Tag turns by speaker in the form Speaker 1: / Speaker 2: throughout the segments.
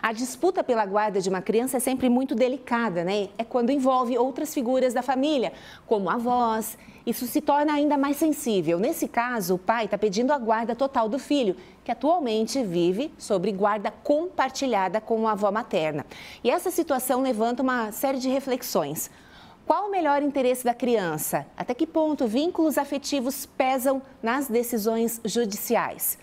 Speaker 1: A disputa pela guarda de uma criança é sempre muito delicada, né? É quando envolve outras figuras da família, como avós. Isso se torna ainda mais sensível. Nesse caso, o pai está pedindo a guarda total do filho, que atualmente vive sob guarda compartilhada com a avó materna. E essa situação levanta uma série de reflexões. Qual o melhor interesse da criança? Até que ponto vínculos afetivos pesam nas decisões judiciais?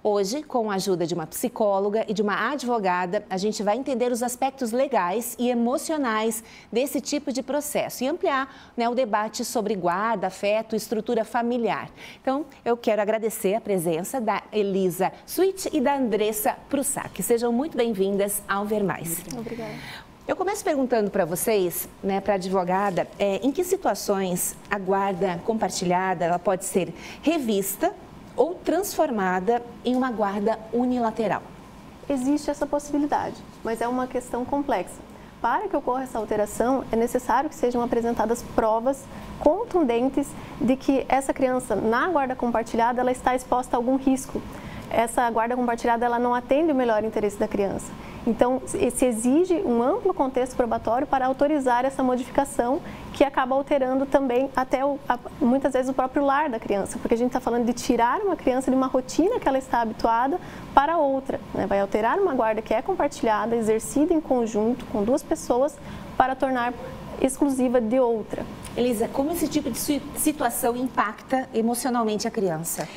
Speaker 1: Hoje, com a ajuda de uma psicóloga e de uma advogada, a gente vai entender os aspectos legais e emocionais desse tipo de processo e ampliar, o debate sobre guarda, afeto e estrutura familiar. Então, eu quero agradecer a presença da Elisa Suit e da Andressa Prussac. Sejam muito bem-vindas ao Ver Mais.
Speaker 2: Obrigada.
Speaker 1: Eu começo perguntando para vocês, para a advogada, em que situações a guarda compartilhada ela pode ser revista ou transformada em uma guarda unilateral?
Speaker 2: Existe essa possibilidade, mas é uma questão complexa. Para que ocorra essa alteração, é necessário que sejam apresentadas provas contundentes de que essa criança, na guarda compartilhada, ela está exposta a algum risco. Essa guarda compartilhada ela não atende o melhor interesse da criança. Então, se exige um amplo contexto probatório para autorizar essa modificação, que acaba alterando também até, muitas vezes, o próprio lar da criança, porque a gente está falando de tirar uma criança de uma rotina que ela está habituada para outra, né? Vai alterar uma guarda que é compartilhada, exercida em conjunto com duas pessoas, para tornar exclusiva de outra.
Speaker 1: Elisa, como esse tipo de situação impacta emocionalmente a criança?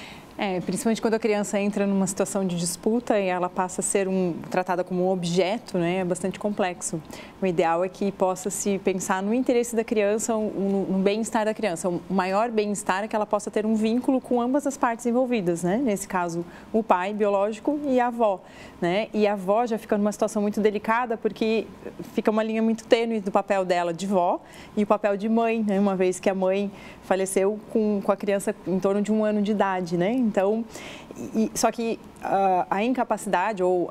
Speaker 3: Principalmente quando a criança entra numa situação de disputa e ela passa a ser tratada como um objeto, né? É bastante complexo. O ideal é que possa se pensar no interesse da criança, no bem-estar da criança. O maior bem-estar é que ela possa ter um vínculo com ambas as partes envolvidas, né? Nesse caso, o pai biológico e a avó, né? E a avó já fica numa situação muito delicada porque fica uma linha muito tênue do papel dela de vó e o papel de mãe, né? Uma vez que a mãe faleceu com a criança em torno de 1 ano de idade, né? Então, só que a incapacidade ou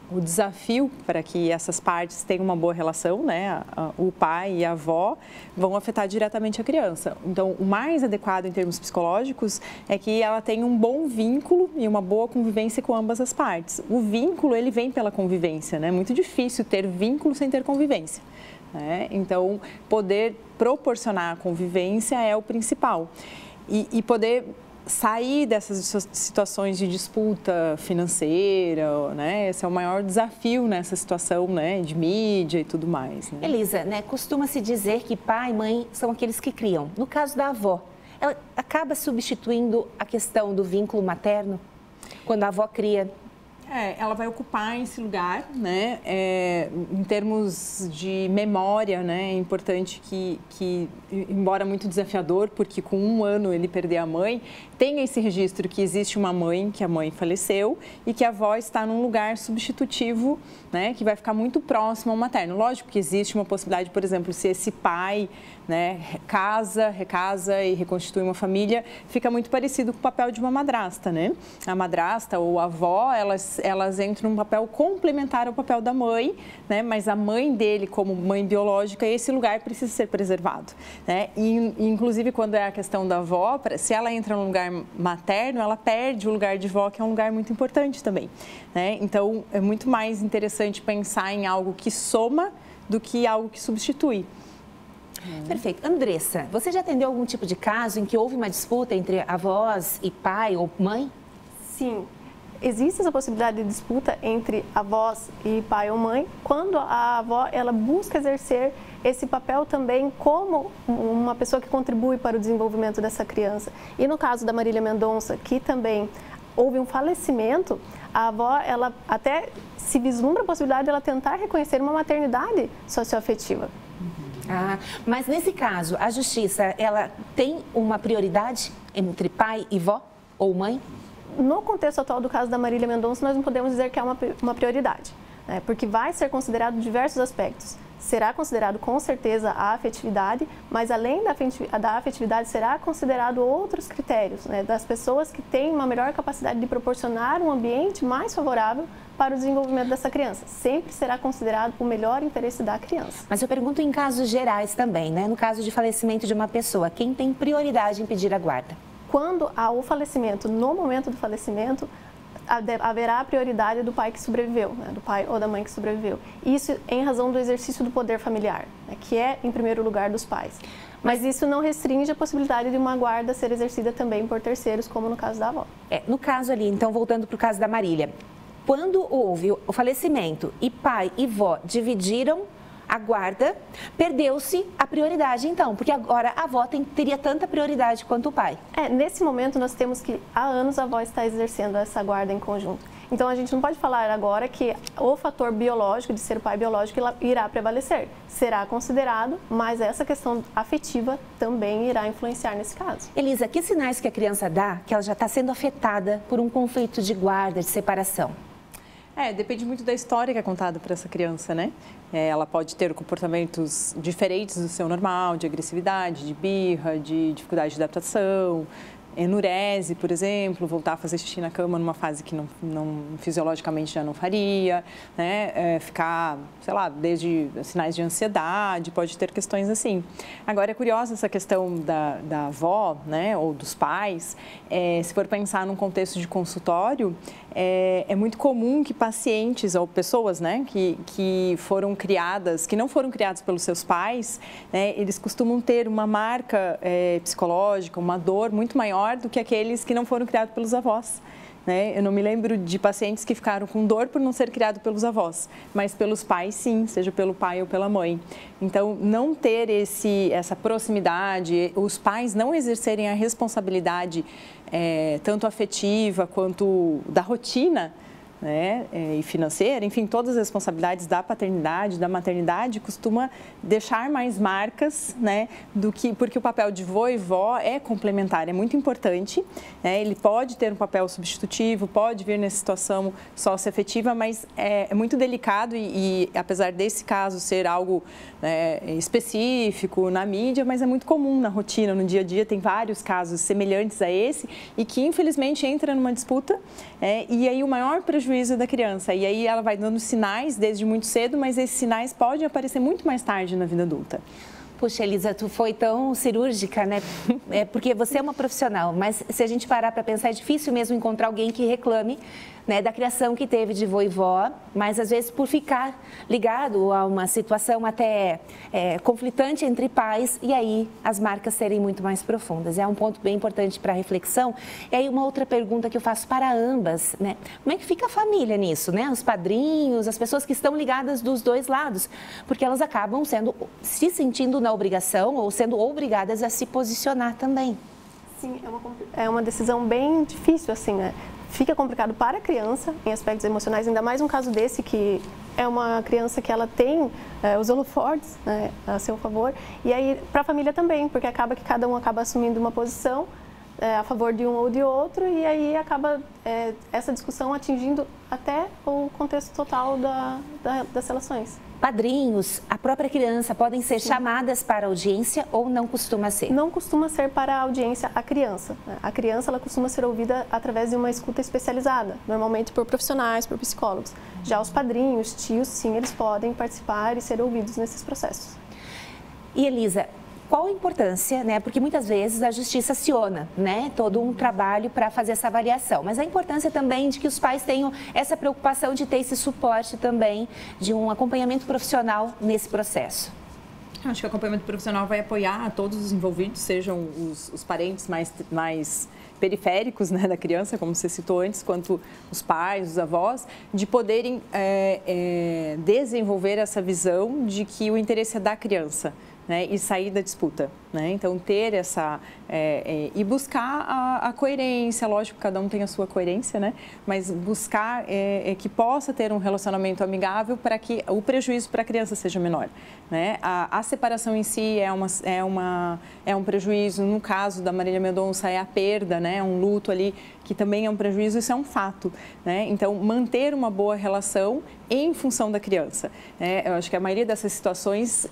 Speaker 3: o desafio para que essas partes tenham uma boa relação, né? O pai e a avó vão afetar diretamente a criança. Então, o mais adequado em termos psicológicos é que ela tenha um bom vínculo e uma boa convivência com ambas as partes. O vínculo, ele vem pela convivência, né? É muito difícil ter vínculo sem ter convivência, né? Então, poder proporcionar a convivência é o principal. E poder sair dessas situações de disputa financeira, né? Esse é o maior desafio nessa situação, né? De mídia e tudo mais, né?
Speaker 1: Elisa, costuma-se dizer que pai e mãe são aqueles que criam. No caso da avó, ela acaba substituindo a questão do vínculo materno quando a avó cria?
Speaker 3: Ela vai ocupar esse lugar, né? Em termos de memória, né? É importante que, embora muito desafiador, porque com 1 ano ele perder a mãe, tenha esse registro que existe uma mãe, que a mãe faleceu e que a avó está num lugar substitutivo, né? Que vai ficar muito próximo ao materno. Lógico que existe uma possibilidade, por exemplo, se esse pai, né, recasa e reconstitui uma família, fica muito parecido com o papel de uma madrasta, né? A madrasta ou a avó, elas entram num papel complementar ao papel da mãe, né? Mas a mãe dele, como mãe biológica, esse lugar precisa ser preservado, né? E inclusive, quando é a questão da avó, se ela entra num lugar materno, ela perde o lugar de vó, que é um lugar muito importante também, né? Então, é muito mais interessante pensar em algo que soma do que algo que substitui.
Speaker 1: Perfeito. Andressa, você já atendeu algum tipo de caso em que houve uma disputa entre avós e pai ou mãe?
Speaker 2: Sim. Existe essa possibilidade de disputa entre avós e pai ou mãe, quando a avó ela busca exercer esse papel também como uma pessoa que contribui para o desenvolvimento dessa criança. E no caso da Marília Mendonça, que também houve um falecimento, a avó ela até se vislumbra a possibilidade de ela tentar reconhecer uma maternidade socioafetiva.
Speaker 1: Mas nesse caso, a justiça, ela tem uma prioridade entre pai e vó ou mãe?
Speaker 2: No contexto atual do caso da Marília Mendonça, nós não podemos dizer que é uma prioridade, né? Porque vai ser considerado diversos aspectos. Será considerado com certeza a afetividade, mas além da afetividade será considerado outros critérios, né? Das pessoas que têm uma melhor capacidade de proporcionar um ambiente mais favorável para o desenvolvimento dessa criança. Sempre será considerado o melhor interesse da criança.
Speaker 1: Mas eu pergunto em casos gerais também, né? No caso de falecimento de uma pessoa, quem tem prioridade em pedir a guarda?
Speaker 2: Quando há o falecimento, no momento do falecimento, haverá a prioridade do pai que sobreviveu, né, do pai ou da mãe que sobreviveu. Isso em razão do exercício do poder familiar, né, que é em primeiro lugar dos pais. Mas isso não restringe a possibilidade de uma guarda ser exercida também por terceiros, como no caso da avó.
Speaker 1: No caso ali, então, voltando para o caso da Marília, quando houve o falecimento e pai e vó dividiram a guarda, perdeu-se a prioridade, então, porque agora a avó teria tanta prioridade quanto o pai.
Speaker 2: Nesse momento nós temos que, há anos, a avó está exercendo essa guarda em conjunto. Então, a gente não pode falar agora que o fator biológico, de ser pai biológico, irá prevalecer. Será considerado, mas essa questão afetiva também irá influenciar nesse caso.
Speaker 1: Elisa, que sinais que a criança dá que ela já está sendo afetada por um conflito de guarda, de separação?
Speaker 3: Depende muito da história que é contada para essa criança, né? Ela pode ter comportamentos diferentes do seu normal, de agressividade, de birra, de dificuldade de adaptação, enurese, por exemplo, voltar a fazer xixi na cama numa fase que não fisiologicamente já não faria, né? Ficar, sei lá, desde sinais de ansiedade, pode ter questões assim. Agora, é curiosa essa questão da avó, né, ou dos pais. Se for pensar num contexto de consultório, é muito comum que pacientes ou pessoas, né, que foram criadas, que não foram criadas pelos seus pais, né, eles costumam ter uma marca psicológica, uma dor muito maior do que aqueles que não foram criados pelos avós. Eu não me lembro de pacientes que ficaram com dor por não ser criado pelos avós, mas pelos pais sim, seja pelo pai ou pela mãe. Então, não ter essa proximidade, os pais não exercerem a responsabilidade tanto afetiva quanto da rotina, né, e financeira, enfim, todas as responsabilidades da paternidade, da maternidade, costuma deixar mais marcas, né, porque o papel de vô e vó é complementar, é muito importante, né, ele pode ter um papel substitutivo, pode vir nessa situação socioafetiva, mas é muito delicado e apesar desse caso ser algo específico na mídia, mas é muito comum na rotina, no dia a dia, tem vários casos semelhantes a esse e que infelizmente entra numa disputa e aí o maior prejuízo da criança. E aí ela vai dando sinais desde muito cedo, mas esses sinais podem aparecer muito mais tarde na vida adulta.
Speaker 1: Puxa, Elisa, tu foi tão cirúrgica, né? Porque você é uma profissional, mas se a gente parar para pensar, é difícil mesmo encontrar alguém que reclame, né, da criação que teve de vô e vó, mas às vezes por ficar ligado a uma situação até conflitante entre pais e aí as marcas serem muito mais profundas. É um ponto bem importante para reflexão. E aí uma outra pergunta que eu faço para ambas, né? Como é que fica a família nisso, né? Os padrinhos, as pessoas que estão ligadas dos dois lados, porque elas acabam se sentindo na obrigação ou sendo obrigadas a se posicionar também.
Speaker 2: Sim, é uma decisão bem difícil, assim, né? Fica complicado para a criança, em aspectos emocionais, ainda mais um caso desse que é uma criança que ela tem os holofortes, né, a seu favor, e aí para a família também, porque acaba que cada um acaba assumindo uma posição a favor de um ou de outro, e aí acaba essa discussão atingindo até o contexto total das relações.
Speaker 1: Padrinhos, a própria criança podem ser chamadas para audiência ou não costuma ser?
Speaker 2: Não costuma ser para a audiência a criança. A criança ela costuma ser ouvida através de uma escuta especializada, normalmente por profissionais, por psicólogos. Já os padrinhos, tios, sim, eles podem participar e ser ouvidos nesses processos.
Speaker 1: E Elisa, qual a importância, né? Porque muitas vezes a justiça aciona, né, todo um trabalho para fazer essa avaliação, mas a importância também de que os pais tenham essa preocupação de ter esse suporte também, de um acompanhamento profissional nesse processo.
Speaker 3: Acho que o acompanhamento profissional vai apoiar a todos os envolvidos, sejam os parentes mais periféricos, né, da criança, como você citou antes, quanto os pais, os avós, de poderem desenvolver essa visão de que o interesse é da criança, né, e sair da disputa, né? Então ter e buscar a coerência, lógico que cada um tem a sua coerência, né? Mas buscar que possa ter um relacionamento amigável para que o prejuízo para a criança seja menor, né? A separação em si é um prejuízo, no caso da Marília Mendonça é a perda, né? Um luto ali que também é um prejuízo, isso é um fato, né? Então manter uma boa relação em função da criança, né? Eu acho que a maioria dessas situações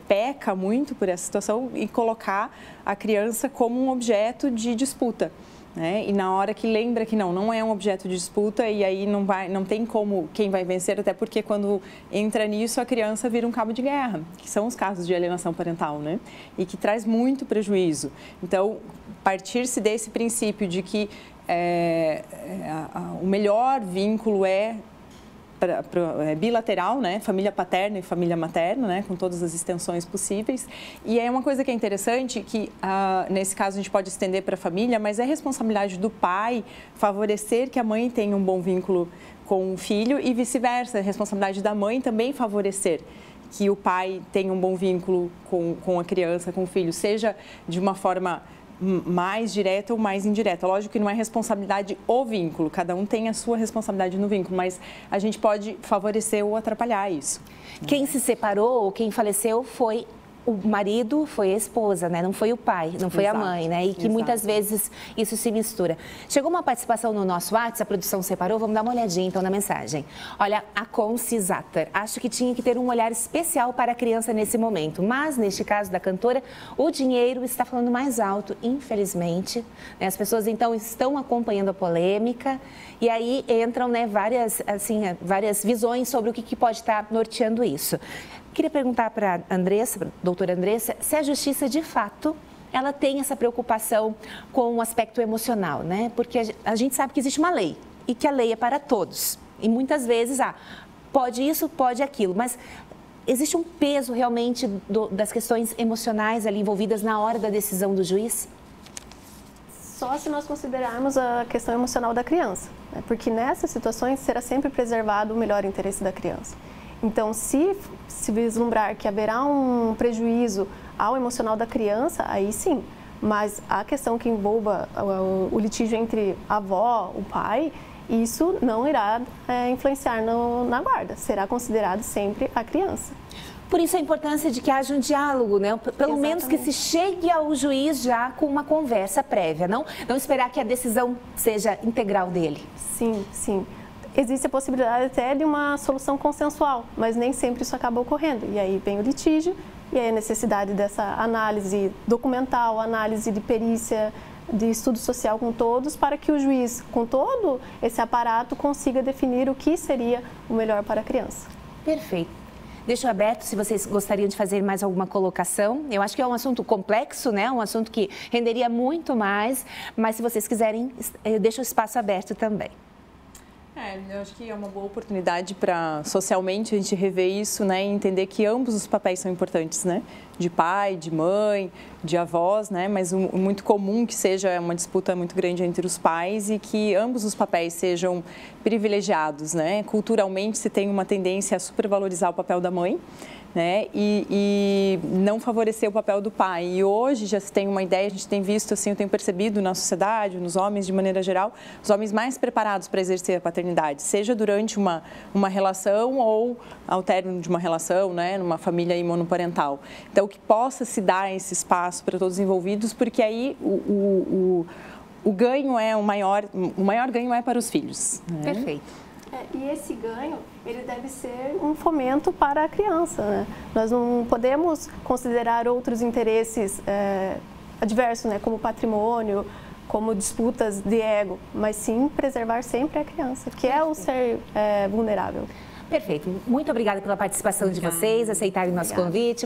Speaker 3: peca muito por essa situação e colocar a criança como um objeto de disputa, né? E na hora que lembra que não é um objeto de disputa e aí não tem como quem vai vencer, até porque quando entra nisso a criança vira um cabo de guerra, que são os casos de alienação parental, né? E que traz muito prejuízo. Então, partir-se desse princípio de que o melhor vínculo é bilateral, né? Família paterna e família materna, né? Com todas as extensões possíveis. E é uma coisa que é interessante que, nesse caso, a gente pode estender para a família, mas é responsabilidade do pai favorecer que a mãe tenha um bom vínculo com o filho e vice-versa. É responsabilidade da mãe também favorecer que o pai tenha um bom vínculo com a criança, com o filho, seja de uma forma mais direta ou mais indireta. Lógico que não é responsabilidade o vínculo, cada um tem a sua responsabilidade no vínculo, mas a gente pode favorecer ou atrapalhar isso.
Speaker 1: Quem se separou ou quem faleceu foi o marido, foi a esposa, né? Não foi o pai, não foi a mãe, né? E que muitas vezes isso se mistura. Chegou uma participação no nosso WhatsApp, a produção separou, vamos dar uma olhadinha então na mensagem. Olha, a Concisater, acho que tinha que ter um olhar especial para a criança nesse momento, mas neste caso da cantora, o dinheiro está falando mais alto, infelizmente. Né? As pessoas então estão acompanhando a polêmica e aí entram, né, várias visões sobre o que pode estar norteando isso. Queria perguntar para a Andressa, doutora Andressa, se a justiça, de fato, ela tem essa preocupação com o aspecto emocional, né? Porque a gente sabe que existe uma lei e que a lei é para todos. E muitas vezes, pode isso, pode aquilo, mas existe um peso realmente das questões emocionais ali envolvidas na hora da decisão do juiz?
Speaker 2: Só se nós considerarmos a questão emocional da criança, né? Porque nessas situações será sempre preservado o melhor interesse da criança. Então, se vislumbrar que haverá um prejuízo ao emocional da criança, aí sim. Mas a questão que envolva o litígio entre a avó, o pai, isso não irá influenciar na guarda. Será considerado sempre a criança.
Speaker 1: Por isso a importância de que haja um diálogo, né? Pelo menos que se chegue ao juiz já com uma conversa prévia, não esperar que a decisão seja integral dele.
Speaker 2: Sim, sim. Existe a possibilidade até de uma solução consensual, mas nem sempre isso acaba ocorrendo. E aí vem o litígio, e aí a necessidade dessa análise documental, análise de perícia, de estudo social com todos, para que o juiz, com todo esse aparato, consiga definir o que seria o melhor para a criança.
Speaker 1: Perfeito. Deixo aberto se vocês gostariam de fazer mais alguma colocação. Eu acho que é um assunto complexo, né? Um assunto que renderia muito mais, mas se vocês quiserem, eu deixo o espaço aberto também.
Speaker 3: Eu acho que é uma boa oportunidade para socialmente a gente rever isso, né, e entender que ambos os papéis são importantes, né, de pai, de mãe, de avós, né, mas muito comum que seja uma disputa muito grande entre os pais e que ambos os papéis sejam privilegiados, né. Culturalmente se tem uma tendência a supervalorizar o papel da mãe, né, e não favorecer o papel do pai. E hoje já se tem uma ideia, a gente tem visto, assim, eu tenho percebido na sociedade, nos homens de maneira geral, os homens mais preparados para exercer a paternidade, seja durante uma relação ou ao término de uma relação, né, numa família monoparental. Então, que possa se dar esse espaço para todos os envolvidos, porque aí o ganho é o maior ganho é para os filhos. Né?
Speaker 1: Perfeito.
Speaker 2: E esse ganho, ele deve ser um fomento para a criança, né? Nós não podemos considerar outros interesses adversos, né? Como patrimônio, como disputas de ego, mas sim preservar sempre a criança, que é o ser vulnerável.
Speaker 1: Perfeito. Muito obrigada pela participação de vocês, aceitarem o nosso convite.